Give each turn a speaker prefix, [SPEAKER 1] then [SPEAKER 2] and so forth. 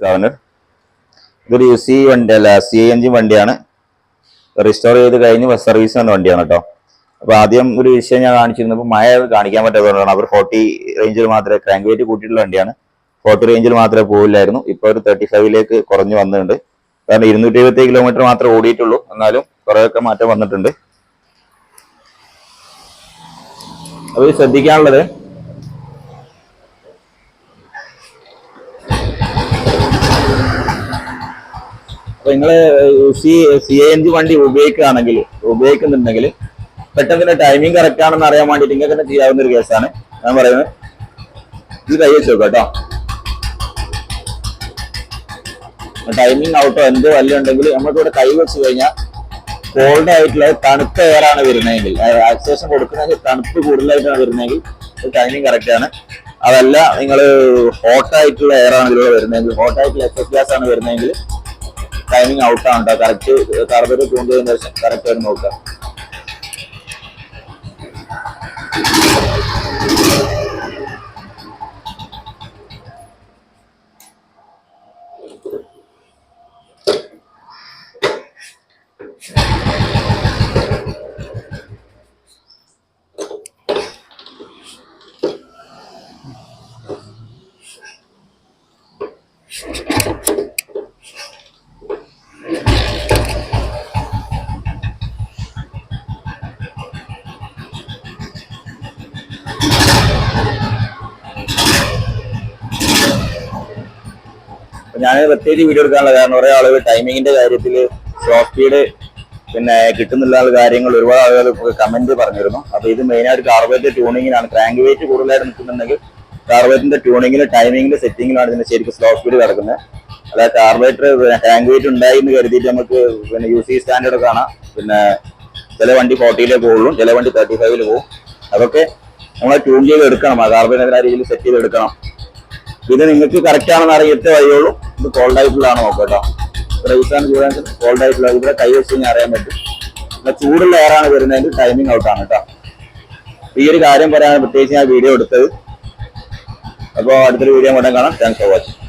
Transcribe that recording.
[SPEAKER 1] Traveller. ഇതൊരു UC വണ്ടി അല്ല, CNG വണ്ടിയാണ്. റിസ്റ്റോർ ചെയ്ത് കഴിഞ്ഞ് ബസ് സർവീസ് വന്ന വണ്ടിയാണ് കേട്ടോ. അപ്പൊ ആദ്യം ഒരു വിഷയം ഞാൻ കാണിച്ചിരുന്നപ്പോൾ മഴ കാണിക്കാൻ പറ്റാത്തതുകൊണ്ടാണ്. അവർ 40 റേഞ്ചിൽ മാത്രമേ ക്രാങ്ക് വെയിറ്റ് കൂട്ടിയിട്ടുള്ള വണ്ടിയാണ്. 40 റേഞ്ചിൽ മാത്രമേ പോവില്ലായിരുന്നു. ഇപ്പൊ ഒരു 35ലേക്ക് കുറഞ്ഞു വന്നിട്ടുണ്ട്. കാരണം 270 കിലോമീറ്റർ മാത്രമേ ഓടിയിട്ടുള്ളൂ. എന്നാലും കുറേയൊക്കെ മാറ്റം വന്നിട്ടുണ്ട്. അത് ശ്രദ്ധിക്കാനുള്ളത്, അപ്പൊ നിങ്ങള് CNG വണ്ടി ഉപയോഗിക്കുന്നുണ്ടെങ്കിൽ പെട്ടെന്ന് ടൈമിംഗ് കറക്റ്റ് ആണെന്ന് അറിയാൻ വേണ്ടിയിട്ട് ഇങ്ങനെ തന്നെ ചെയ്യാവുന്ന ഒരു കേസാണ് ഞാൻ പറയുന്നത്. ഇത് കൈ വെച്ച് നോക്കാം കേട്ടോ. ടൈമിംഗ് ഔട്ടോ എന്തോ വല്ല ഉണ്ടെങ്കിൽ നമ്മളിവിടെ കൈ വെച്ച് കഴിഞ്ഞാൽ കോൾഡ് ആയിട്ടുള്ള തണുത്ത എയറാണ് വരുന്നതെങ്കിൽ, ആക്സേഷൻ കൊടുക്കുന്നതെങ്കിൽ തണുപ്പ് കൂടുതലായിട്ടാണ് വരുന്നതെങ്കിൽ ടൈമിംഗ് കറക്റ്റ് ആണ്. അതല്ല നിങ്ങൾ ഹോട്ടായിട്ടുള്ള എയറാണ് ഇതിലൂടെ വരുന്നതെങ്കിൽ, ഹോട്ടായിട്ടുള്ള എക്സസ് ഗ്യാസ് ആണ് വരുന്നതെങ്കിൽ ടൈമിംഗ് ഔട്ടാണ് കേട്ടോ. കറക്റ്റ് കാർബറേറ്റർ ട്യൂൺ ചെയ്തതിന് ശേഷം കറക്റ്റ് ആയിട്ട് നോക്കുക. ഞാൻ പ്രത്യേകിച്ച് വീഡിയോ എടുക്കാനുള്ള കാരണം കുറെ ആളുകൾ ടൈമിങ്ങിന്റെ കാര്യത്തിൽ സ്ലോ സ്പീഡ് പിന്നെ കിട്ടുന്നില്ല കാര്യങ്ങൾ ഒരുപാട് ആളുകൾ കമന്റ് പറഞ്ഞിരുന്നു. അപ്പൊ ഇത് മെയിനായിട്ട് കാർബറേറ്റർ ട്യൂണിങ്ങിനാണ്. ക്രാങ്ക് വെയിറ്റ് കൂടുതലായിട്ട് നിൽക്കുന്നുണ്ടെങ്കിൽ കാർബറേറ്ററിന്റെ ട്യൂണിങ്ങിലും ടൈമിങ്ങിന്റെ സെറ്റിങ്ങിലാണ് ഇതിന്റെ ശരിക്കും സ്ലോ സ്പീഡ് കിടക്കുന്നത്. അതായത് കാർബറേറ്റർ ക്രാങ്ക് വെയിറ്റ് ഉണ്ടായി എന്ന് കരുതിയിട്ട് നമുക്ക് പിന്നെ UC സ്റ്റാൻഡേർഡ് കാണാം. പിന്നെ ചില വണ്ടി 40 പോകുള്ളൂ, ചില വണ്ടി 35 പോകും. അതൊക്കെ നമ്മളെ ട്യൂൺ ചെയ്ത് എടുക്കണം. ആ കാർബറേറ്റർ ആ രീതിയിൽ സെറ്റ് ചെയ്ത് എടുക്കണം. ഇത് നിങ്ങൾക്ക് കറക്റ്റ് ആണെന്ന് അറിയത്തെ വഴിയുള്ളൂ. ഇത് കോൾഡ് ആയിട്ടുള്ളതാണ് നോക്കാം കേട്ടോ. റൈസാണ് ചൂടാൻ കോൾഡ് ആയിട്ടുള്ള ഇവിടെ കൈ വെച്ച് കഴിഞ്ഞാൽ അറിയാൻ പറ്റും. പിന്നെ ചൂടുള്ള എയറാണ് വരുന്നതെങ്കിൽ ടൈമിംഗ് ഔട്ടാണ് കേട്ടോ. ഈ ഒരു കാര്യം പറയാൻ പ്രത്യേകിച്ച് ഞാൻ വീഡിയോ എടുത്തത്. അപ്പോൾ അടുത്തൊരു വീഡിയോ കൊണ്ടേ കാണാം. Thanks for watching.